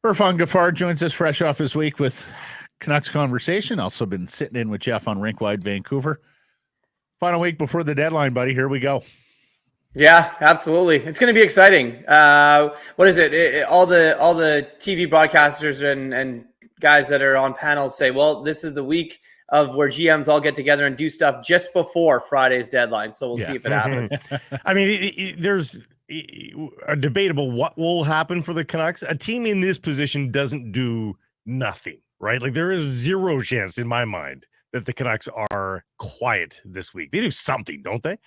Irfaan Gaffar joins us fresh off his week with Canucks conversation. Also been sitting in with Jeff on Rink-Wide Vancouver. Final week before the deadline, buddy. Here we go. Yeah, absolutely. It's going to be exciting. What is it? All the TV broadcasters and guys that are on panels say, well, this is the week of where GMs all get together and do stuff just before Friday's deadline. So we'll see if it happens. I mean, there's a debatable what will happen for the Canucks. A team in this position doesn't do nothing, right? Like there is zero chance in my mind that the Canucks are quiet this week. They do something, don't they?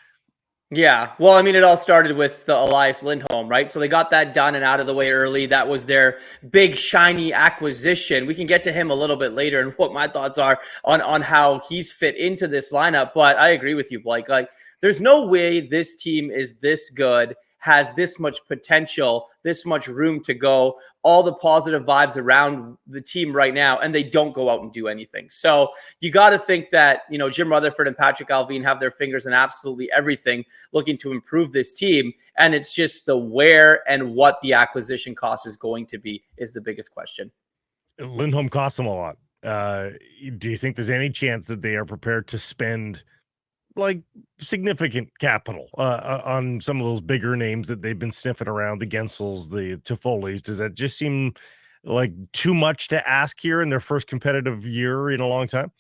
Yeah. Well, I mean, it all started with the Elias Lindholm, right? So they got that done and out of the way early. That was their big, shiny acquisition. We can get to him a little bit later and what my thoughts are on how he's fit into this lineup. But I agree with you, Blake. Like, there's no way this team is this good, has this much potential, this much room to go, all the positive vibes around the team right now, and they don't go out and do anything. So you got to think that, Jim Rutherford and Patrick Allvin have their fingers in absolutely everything looking to improve this team. And it's just the where and what the acquisition cost is going to be is the biggest question. Lindholm costs them a lot. Do you think there's any chance that they are prepared to spend like significant capital on some of those bigger names that they've been sniffing around, the Guentzels, the Toffolis? Does that just seem like too much to ask here in their first competitive year in a long time?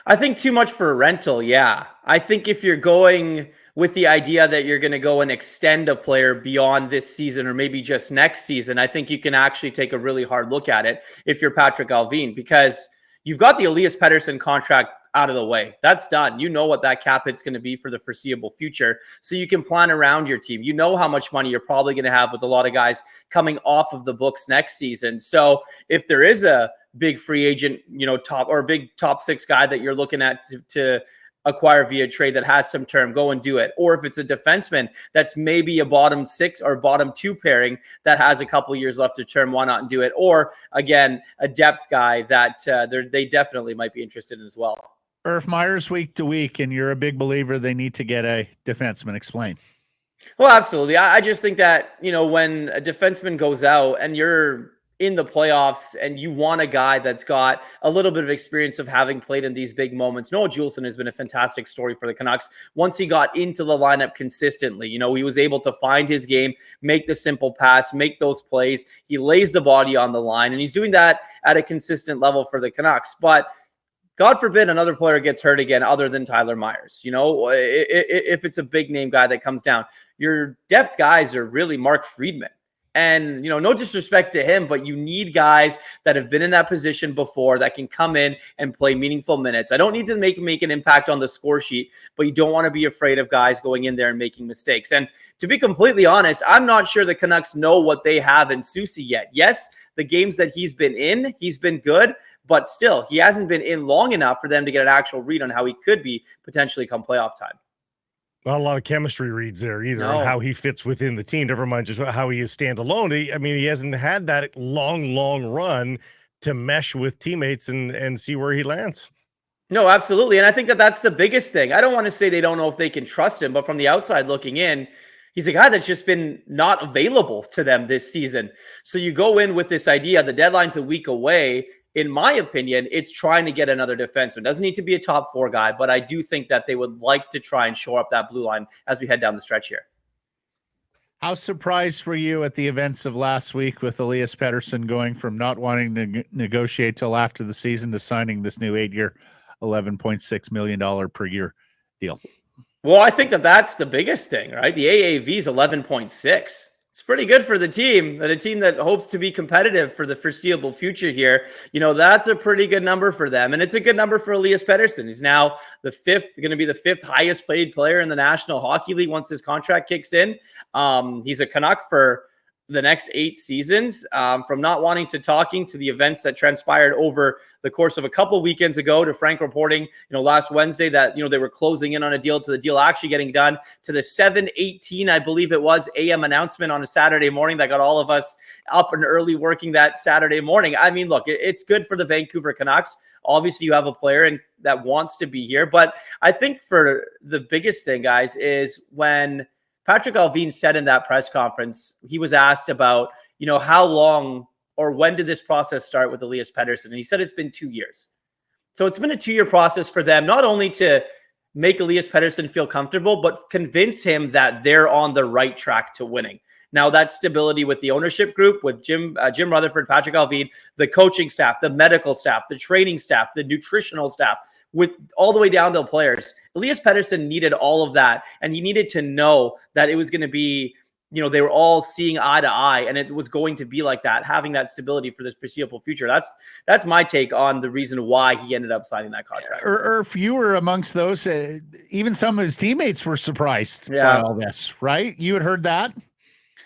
I think too much for a rental. Yeah. I think if you're going with the idea that you're going to go and extend a player beyond this season or maybe just next season, I think you can actually take a really hard look at it if you're Patrick Allvin, because you've got the Elias Pettersson contract out of the way. That's done. You know what that cap hit's going to be for the foreseeable future. So you can plan around your team. You know how much money you're probably going to have with a lot of guys coming off of the books next season. So if there is a big free agent, top or a big top six guy that you're looking at to acquire via trade that has some term, go and do it. Or if it's a defenseman that's maybe a bottom six or bottom two pairing that has a couple years left of term, why not do it? Or again, a depth guy that they definitely might be interested in as well. Irf Myers week to week, and you're a big believer they need to get a defenseman. Explain. Well, absolutely. I just think that, when a defenseman goes out and you're in the playoffs and you want a guy that's got a little bit of experience of having played in these big moments. Noah Juulsen has been a fantastic story for the Canucks. Once he got into the lineup consistently, he was able to find his game, make the simple pass, make those plays. He lays the body on the line, and he's doing that at a consistent level for the Canucks. But God forbid another player gets hurt again other than Tyler Myers. If it's a big name guy that comes down, your depth guys are really Mark Friedman. And, no disrespect to him, but you need guys that have been in that position before that can come in and play meaningful minutes. I don't need to make an impact on the score sheet, but you don't want to be afraid of guys going in there and making mistakes. And to be completely honest, I'm not sure the Canucks know what they have in Soucy yet. Yes, the games that he's been good, but still, he hasn't been in long enough for them to get an actual read on how he could be potentially come playoff time. Not a lot of chemistry reads there either, and how he fits within the team. Never mind just how he is standalone. He hasn't had that long run to mesh with teammates and see where he lands. No, absolutely. And I think that that's the biggest thing. I don't want to say they don't know if they can trust him, but from the outside looking in, he's a guy that's just been not available to them this season. So you go in with this idea, the deadline's a week away. In my opinion, it's trying to get another defenseman. Doesn't need to be a top four guy, but I do think that they would like to try and shore up that blue line as we head down the stretch here. How surprised were you at the events of last week with Elias Pettersson going from not wanting to negotiate till after the season to signing this new 8-year, $11.6 million per year deal? Well, I think that that's the biggest thing, right? The AAV is 11.6. It's pretty good for the team, a team that hopes to be competitive for the foreseeable future here. That's a pretty good number for them. And it's a good number for Elias Pettersson. He's now going to be the fifth highest paid player in the National Hockey League once his contract kicks in. He's a Canuck for the next 8 seasons, from not wanting to talking to the events that transpired over the course of a couple weekends ago to Frank reporting, last Wednesday that, they were closing in on a deal to the deal actually getting done to the 7:18, I believe it was, a.m. announcement on a Saturday morning that got all of us up and early working that Saturday morning. I mean, look, it's good for the Vancouver Canucks. Obviously, you have a player that wants to be here. But I think for the biggest thing, guys, is when Patrick Allvin said in that press conference, he was asked about, how long or when did this process start with Elias Pettersson? And he said it's been 2 years. So it's been a 2-year process for them, not only to make Elias Pettersson feel comfortable, but convince him that they're on the right track to winning. Now, that's stability with the ownership group, with Jim Rutherford, Patrick Allvin, the coaching staff, the medical staff, the training staff, the nutritional staff, with all the way down to the players. Elias Pettersson needed all of that, and he needed to know that it was going to be, they were all seeing eye to eye, and it was going to be like that, having that stability for this foreseeable future. That's my take on the reason why he ended up signing that contract. Or if you were amongst those, even some of his teammates were surprised by all this, right? You had heard that?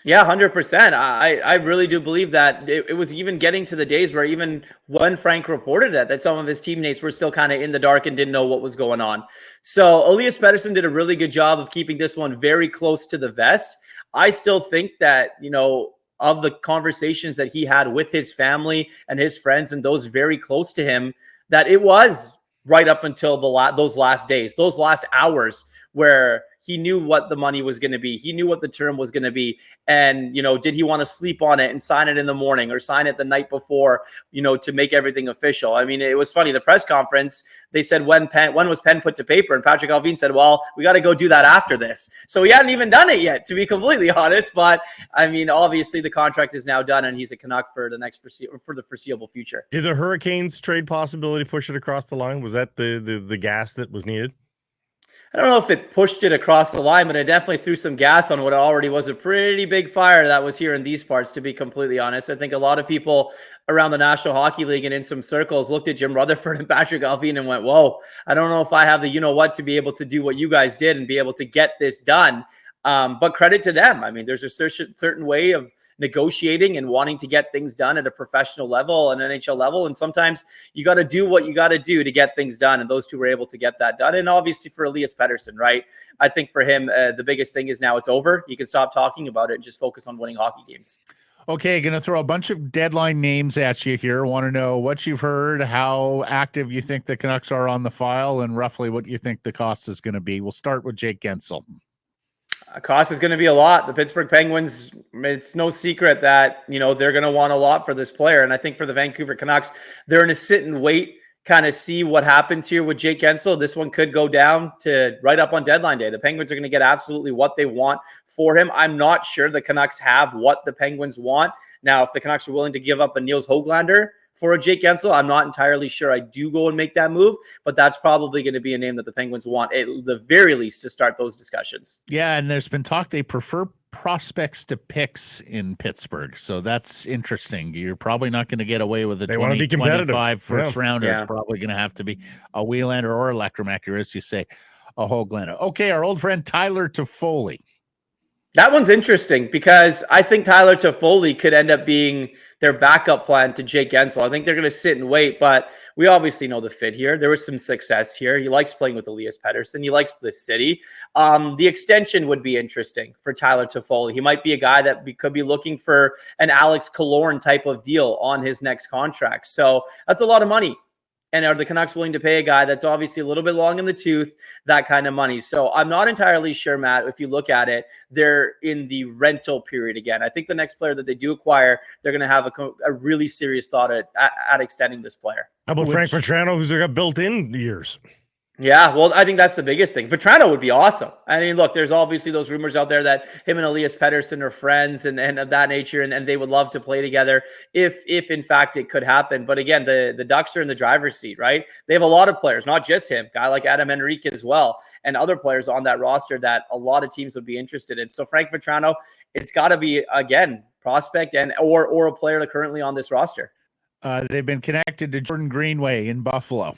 Yeah, 100%. I really do believe that it was even getting to the days where even when Frank reported that some of his teammates were still kind of in the dark and didn't know what was going on. So Elias Pettersson did a really good job of keeping this one very close to the vest. I still think that, of the conversations that he had with his family and his friends and those very close to him, that it was right up until those last days, those last hours where he knew what the money was going to be. He knew what the term was going to be. And, did he want to sleep on it and sign it in the morning or sign it the night before, to make everything official? I mean, it was funny. The press conference, they said, when was pen put to paper? And Patrick Allvin said, well, we got to go do that after this. So he hadn't even done it yet, to be completely honest. But I mean, obviously the contract is now done and he's a Canuck for the foreseeable future. Did the Hurricanes trade possibility push it across the line? Was that the gas that was needed? I don't know if it pushed it across the line, but it definitely threw some gas on what already was a pretty big fire that was here in these parts, to be completely honest. I think a lot of people around the National Hockey League and in some circles looked at Jim Rutherford and Patrick Allvin and went, whoa, I don't know if I have the you-know-what to be able to do what you guys did and be able to get this done. But credit to them. I mean, there's a certain way of negotiating and wanting to get things done at a professional level and NHL level. And sometimes you got to do what you got to do to get things done. And those two were able to get that done. And obviously for Elias Pettersson, right? I think for him, the biggest thing is now it's over. You can stop talking about it and just focus on winning hockey games. Okay, going to throw a bunch of deadline names at you here. Want to know what you've heard, how active you think the Canucks are on the file, and roughly what you think the cost is going to be. We'll start with Jake Guentzel. Cost is going to be a lot. The Pittsburgh Penguins, it's no secret that, they're going to want a lot for this player. And I think for the Vancouver Canucks, they're in a sit and wait, kind of see what happens here with Jake Guentzel. This one could go down to right up on deadline day. The Penguins are going to get absolutely what they want for him. I'm not sure the Canucks have what the Penguins want. Now, if the Canucks are willing to give up a Niels Höglander for a Jake Guentzel, I'm not entirely sure I do go and make that move, but that's probably going to be a name that the Penguins want at the very least to start those discussions. Yeah, and there's been talk they prefer prospects to picks in Pittsburgh, so that's interesting. You're probably not going to get away with a 2025 first rounder. Yeah. It's probably going to have to be a Wheelander or a Leckermacher, as you say, a Höglander. Okay, our old friend Tyler Toffoli. That one's interesting because I think Tyler Toffoli could end up being their backup plan to Jake Guentzel. I think they're going to sit and wait, but we obviously know the fit here. There was some success here. He likes playing with Elias Pettersson. He likes the city. The extension would be interesting for Tyler Toffoli. He might be a guy that could be looking for an Alex Killorn type of deal on his next contract. So that's a lot of money. And are the Canucks willing to pay a guy that's obviously a little bit long in the tooth, that kind of money? So I'm not entirely sure, Matt, if you look at it, they're in the rental period again. I think the next player that they do acquire, they're going to have a really serious thought at extending this player. How about Frank Vatrano, who's got built-in years? Yeah, well, I think that's the biggest thing. Vatrano would be awesome. I mean, look, there's obviously those rumors out there that him and Elias Pettersson are friends and of that nature, and they would love to play together if in fact it could happen. But again, the Ducks are in the driver's seat, right? They have a lot of players, not just him, a guy like Adam Henrique as well, and other players on that roster that a lot of teams would be interested in. So Frank Vatrano, it's got to be, again, prospect or a player currently on this roster. They've been connected to Jordan Greenway in Buffalo.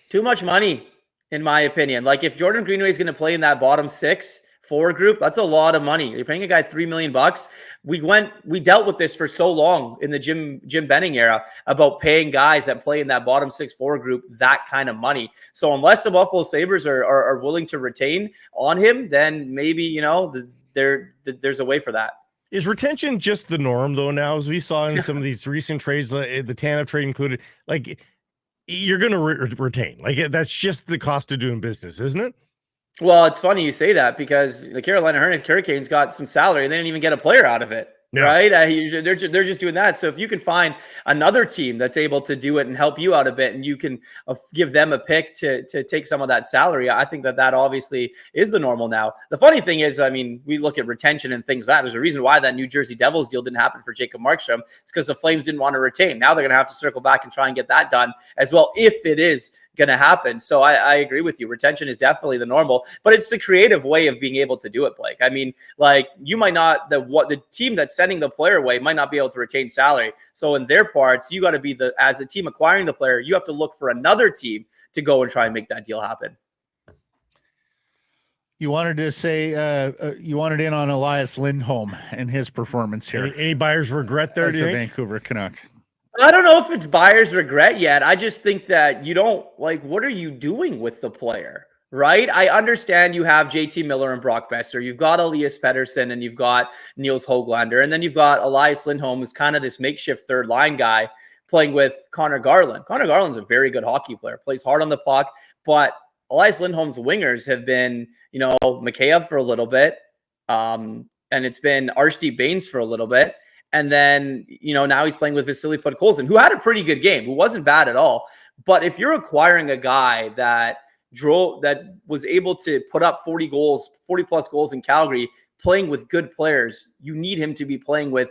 Too much money, in my opinion. Like, if Jordan Greenway is going to play in that bottom six forward group, that's a lot of money. You're paying a guy $3 million. We dealt with this for so long in the Jim Benning era about paying guys that play in that bottom six forward group that kind of money. So unless the Buffalo Sabres are willing to retain on him, then maybe, there's a way for that. Is retention just the norm, though, now, as we saw in some of these recent trades, the Tanev trade included? Like, you're going to retain. Like, that's just the cost of doing business, isn't it? Well, it's funny you say that because the Carolina Hurricanes got some salary and they didn't even get a player out of it. Yeah. right? They're just doing that. So if you can find another team that's able to do it and help you out a bit, and you can give them a pick to take some of that salary, I think that obviously is the normal now. The funny thing is, I mean, we look at retention and things like that. There's a reason why that New Jersey Devils deal didn't happen for Jacob Markstrom. It's because the Flames didn't want to retain. Now they're going to have to circle back and try and get that done as well, if it is going to happen. So I agree with you. Retention is definitely the normal, but it's the creative way of being able to do it, Blake. I mean, like, you might not, the team that's sending the player away might not be able to retain salary. So in their parts, you got to be as a team acquiring the player, you have to look for another team to go and try and make that deal happen. You wanted to say you wanted in on Elias Lindholm and his performance here. Any buyer's regret there, do you think? Vancouver Canuck. I don't know if it's buyer's regret yet. I just think that you don't, like, what are you doing with the player, right? I understand you have JT Miller and Brock Besser. You've got Elias Pettersson and you've got Niels Höglander. And then you've got Elias Lindholm, who's kind of this makeshift third line guy playing with Connor Garland. Connor Garland's a very good hockey player, plays hard on the puck. But Elias Lindholm's wingers have been, Mikheyev for a little bit. And it's been Archdeep Bains for a little bit. And then, now he's playing with Vasily Podkolzin, who had a pretty good game, who wasn't bad at all. But if you're acquiring a guy that was able to put up 40 plus goals in Calgary, playing with good players, you need him to be playing with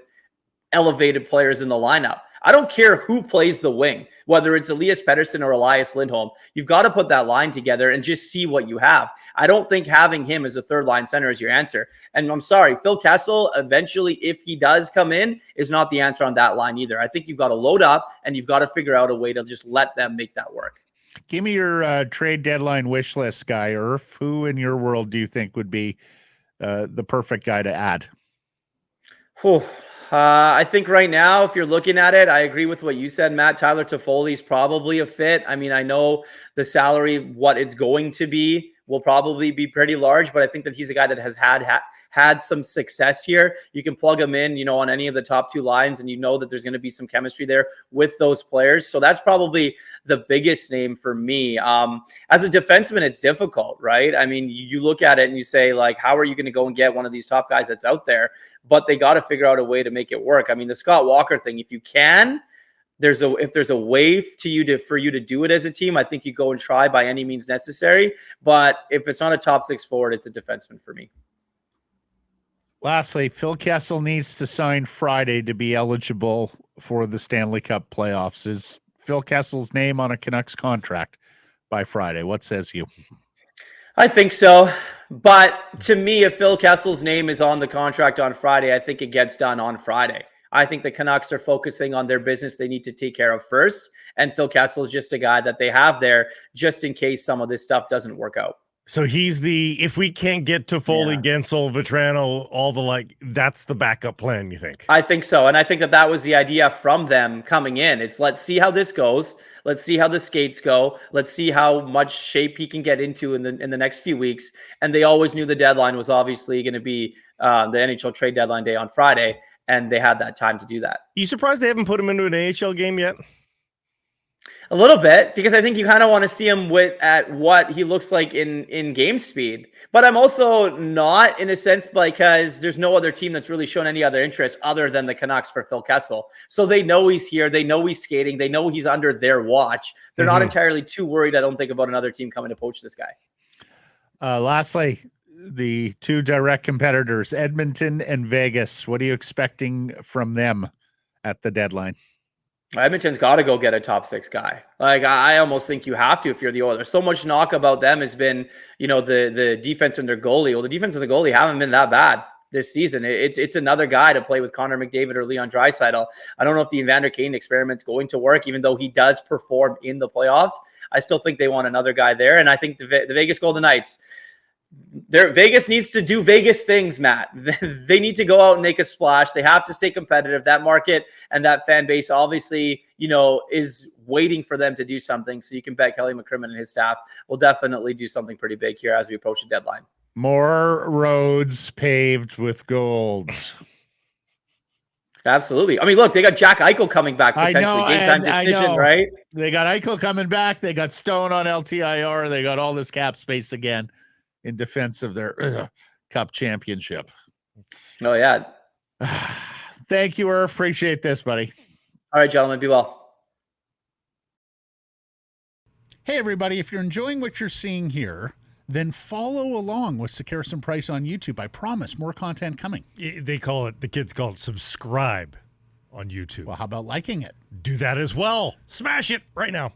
elevated players in the lineup. I don't care who plays the wing, whether it's Elias Pettersson or Elias Lindholm. You've got to put that line together and just see what you have. I don't think having him as a third line center is your answer. And I'm sorry, Phil Kessel, eventually, if he does come in, is not the answer on that line either. I think you've got to load up and you've got to figure out a way to just let them make that work. Give me your trade deadline wish list guy, Irf. Who in your world do you think would be the perfect guy to add? I think right now, if you're looking at it, I agree with what you said, Matt. Tyler Toffoli is probably a fit. I mean, I know the salary, what it's going to be, will probably be pretty large, but I think that he's a guy that has had some success here. You can plug him in, on any of the top two lines, and that there's going to be some chemistry there with those players. So that's probably the biggest name for me. As a defenseman, it's difficult, right? I mean, you look at it and you say, like, how are you going to go and get one of these top guys that's out there? But they got to figure out a way to make it work. I mean, the Scott Walker thing, if you can, if there's a way for you to do it as a team, I think you go and try by any means necessary. But if it's not a top six forward, it's a defenseman for me. Lastly, Phil Kessel needs to sign Friday to be eligible for the Stanley Cup playoffs. Is Phil Kessel's name on a Canucks contract by Friday? What says you? I think so. But to me, if Phil Kessel's name is on the contract on Friday, I think it gets done on Friday. I think the Canucks are focusing on their business they need to take care of first. And Phil Kessel is just a guy that they have there just in case some of this stuff doesn't work out. So he's if we can't get Toffoli, Guentzel, Vatrano, that's the backup plan, you think? I think so. And I think that was the idea from them coming in. It's let's see how this goes. Let's see how the skates go. Let's see how much shape he can get into in the next few weeks. And they always knew the deadline was obviously going to be the NHL trade deadline day on Friday. And they had that time to do that. You surprised they haven't put him into an AHL game yet? A little bit, because I think you kind of want to see him at what he looks like in game speed. But I'm also not, in a sense, because there's no other team that's really shown any other interest other than the Canucks for Phil Kessel. So they know he's here. They know he's skating. They know he's under their watch. They're not entirely too worried, I don't think, about another team coming to poach this guy. Lastly, the two direct competitors, Edmonton and Vegas. What are you expecting from them at the deadline? Edmonton's got to go get a top six guy. Like, I almost think you have to if you're the Oilers. So much knock about them has been, the defense and their goalie. Well, the defense and the goalie haven't been that bad this season. It's another guy to play with Connor McDavid or Leon Draisaitl. I don't know if the Evander Kane experiment's going to work, even though he does perform in the playoffs. I still think they want another guy there. And I think the Vegas Golden Knights, Vegas needs to do Vegas things, Matt. They need to go out and make a splash. They have to stay competitive. That market and that fan base obviously, is waiting for them to do something. So you can bet Kelly McCrimmon and his staff will definitely do something pretty big here as we approach the deadline. More roads paved with gold. Absolutely. I mean, look, they got Jack Eichel coming back potentially. Game time decision, right? They got Eichel coming back. They got Stone on LTIR. They got all this cap space again in defense of their cup championship. Oh, yeah. Thank you, Irf. Appreciate this, buddy. All right, gentlemen, be well. Hey, everybody. If you're enjoying what you're seeing here, then follow along with Sekeres and Price on YouTube. I promise more content coming. The kids call it subscribe on YouTube. Well, how about liking it? Do that as well. Smash it right now.